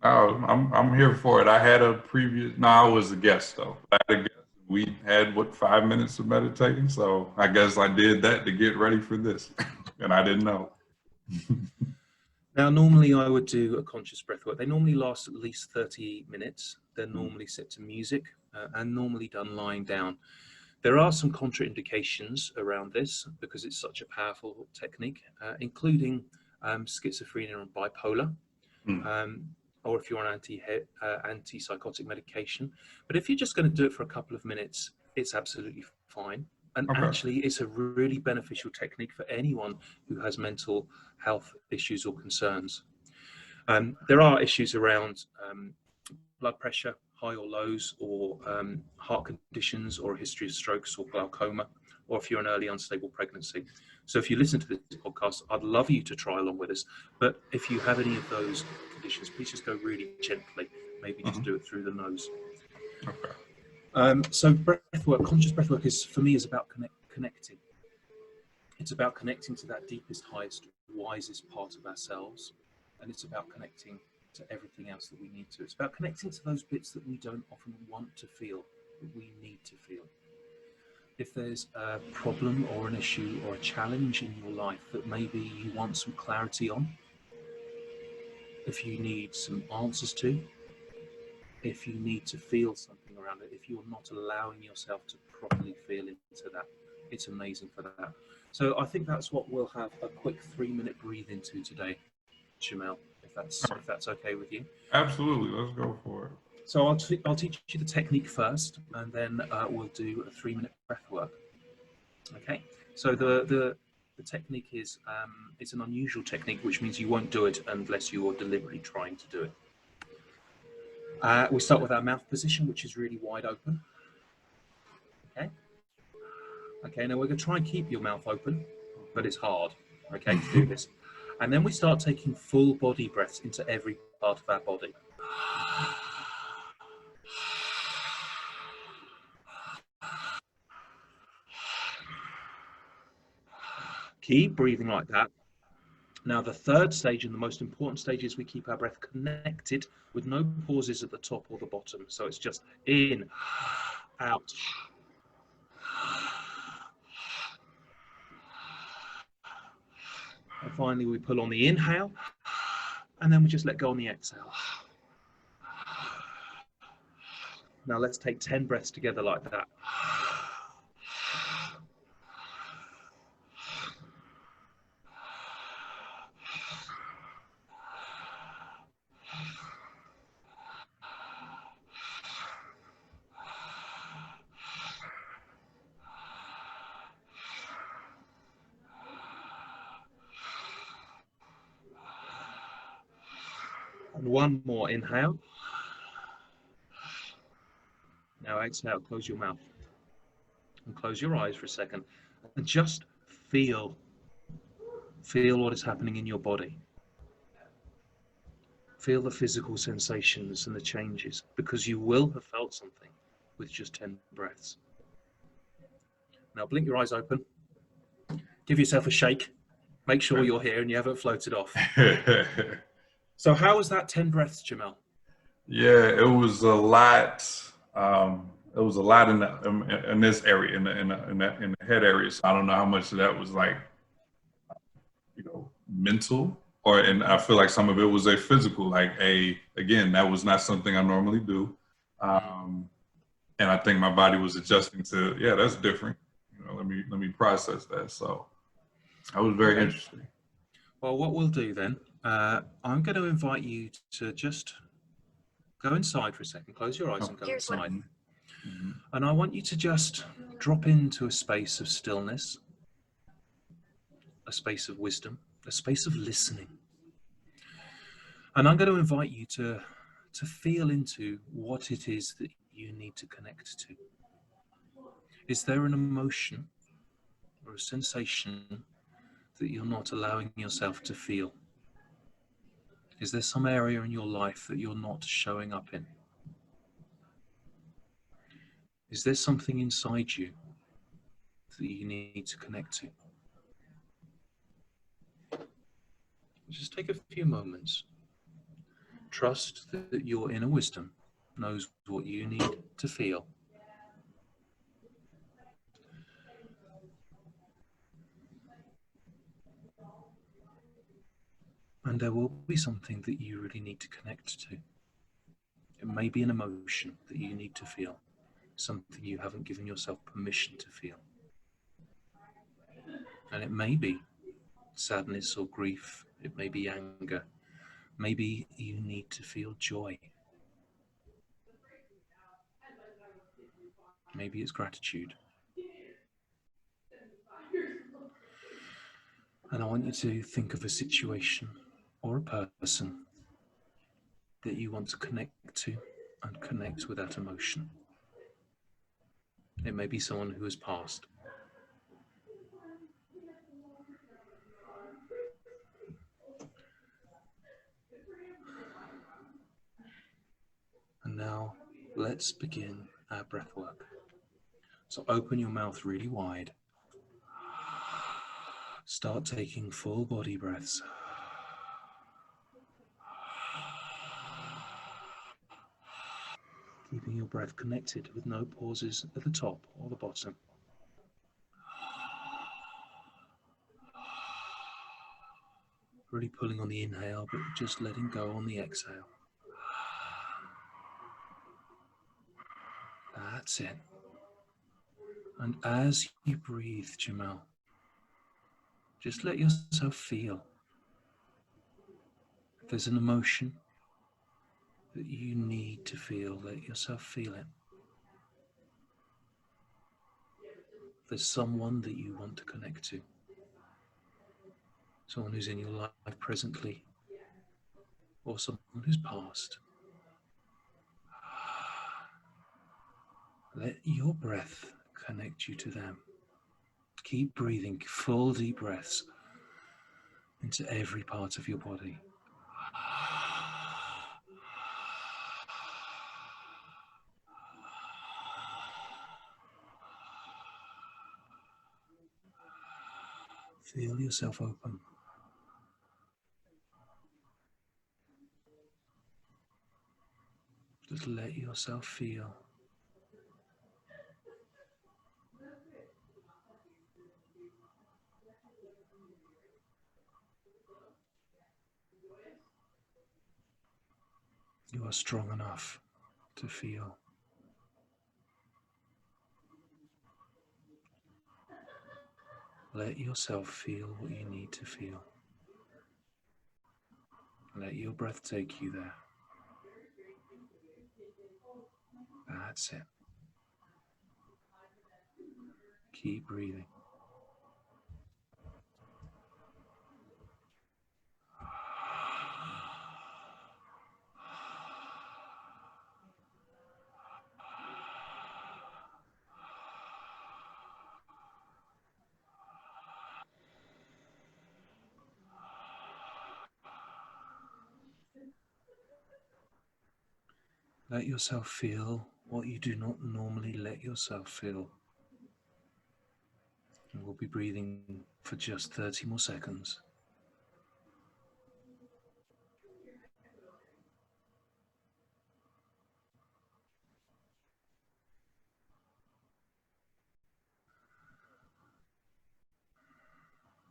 Oh, I'm here for it. I had a previous. No, I was a guest though. I had a guest. We had what 5 minutes of meditating, so I guess I did that to get ready for this, and I didn't know. Now, normally I would do a conscious breath work. They normally last at least 30 minutes. They're normally set to music and normally done lying down. There are some contraindications around this because it's such a powerful technique, including schizophrenia and bipolar, Mm. um, or if you're on antipsychotic medication. But if you're just going to do it for a couple of minutes, it's absolutely fine. And Okay. actually, it's a really beneficial technique for anyone who has mental health issues or concerns. There are issues around blood pressure, high or lows, or heart conditions, or a history of strokes or glaucoma, or if you're an early unstable pregnancy. So if you listen to this podcast, I'd love you to try along with us. But if you have any of those conditions, please just go really gently, maybe just Mhm. do it through the nose. Okay. So breathwork, conscious breathwork is, for me, is about connecting. It's about connecting to that deepest, highest, wisest part of ourselves. And it's about connecting to everything else that we need to. It's about connecting to those bits that we don't often want to feel, that we need to feel. If there's a problem or an issue or a challenge in your life that maybe you want some clarity on, if you need some answers to, if you need to feel something around it, if you're not allowing yourself to properly feel into that, it's amazing for that. So I think that's what we'll have a quick 3-minute breathe into today, Jamel, if that's okay with you. Absolutely. Let's go for it. So I'll teach you the technique first, and then we'll do a 3-minute breath work. Okay. So the technique is it's an unusual technique, which means you won't do it unless you are deliberately trying to do it. We start with our mouth position, which is really wide open. Okay. Okay. Now we're going to try and keep your mouth open, but it's hard. Okay, to do this. And then we start taking full body breaths into every part of our body. Keep breathing like that. Now, the third stage and the most important stage is we keep our breath connected with no pauses at the top or the bottom. So it's just in, out. And finally, we pull on the inhale, and then we just let go on the exhale. Now, let's take 10 breaths together like that. And one more inhale. Now exhale, close your mouth and close your eyes for a second and just feel what is happening in your body. Feel the physical sensations and the changes, because you will have felt something with just 10 breaths. Now blink your eyes open, give yourself a shake, make sure you're here and you haven't floated off. So how was that 10 breaths, Jamel? Yeah, it was a lot. It was a lot in this area, in the head area. So I don't know how much of that was like, mental, and I feel like some of it was a physical. Like again, that was not something I normally do, and I think my body was adjusting to, yeah, that's different. Let me process that. So that was very interesting. Well, what we'll do then, I'm going to invite you to just go inside for a second, close your eyes and go inside. And I want you to just drop into a space of stillness, a space of wisdom, a space of listening. And I'm going to invite you to feel into what it is that you need to connect to. Is there an emotion or a sensation that you're not allowing yourself to feel? Is there some area in your life that you're not showing up in? Is there something inside you that you need to connect to? Just take a few moments Trust that your inner wisdom knows what you need to feel. And there will be something that you really need to connect to. It may be an emotion that you need to feel, something you haven't given yourself permission to feel. And it may be sadness or grief, it may be anger, maybe you need to feel joy. Maybe it's gratitude. And I want you to think of a situation or a person that you want to connect to and connect with that emotion. It may be someone who has passed. And now let's begin our breath work. So open your mouth really wide. Start taking full body breaths. Keeping your breath connected with no pauses at the top or the bottom. Really pulling on the inhale, but just letting go on the exhale. That's it. And as you breathe, Jamal, just let yourself feel. If there's an emotion that you need to feel, let yourself feel it. If there's someone that you want to connect to, someone who's in your life presently, or someone who's passed, let your breath connect you to them. Keep breathing full deep breaths into every part of your body. Feel yourself open. Just let yourself feel. You are strong enough to feel. Let yourself feel what you need to feel. Let your breath take you there. That's it. Keep breathing. Let yourself feel what you do not normally let yourself feel. And we'll be breathing for just 30 more seconds.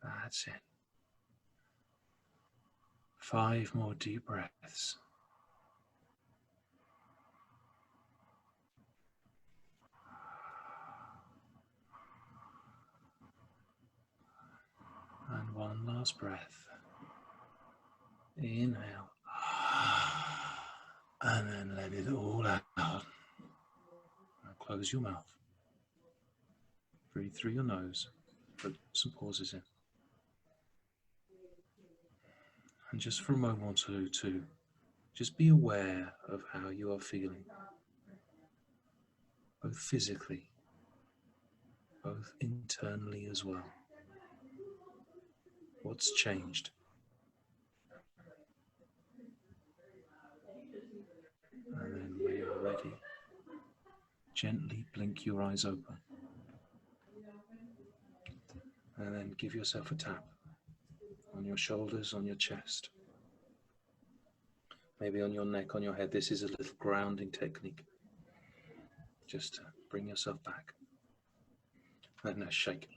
That's it. 5 more deep breaths. And one last breath. Inhale. And then let it all out. Now close your mouth. Breathe through your nose. Put some pauses in. And just for a moment or two, just be aware of how you are feeling. Both physically, both internally as well. What's changed? And then when you're ready, gently blink your eyes open. And then give yourself a tap on your shoulders, on your chest. maybe on your neck, on your head. This is a little grounding technique, just to bring yourself back. And now shake.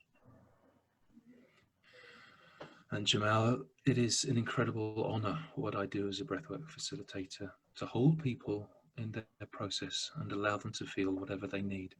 And Jamal, it is an incredible honor what I do as a breathwork facilitator, to hold people in their process and allow them to feel whatever they need.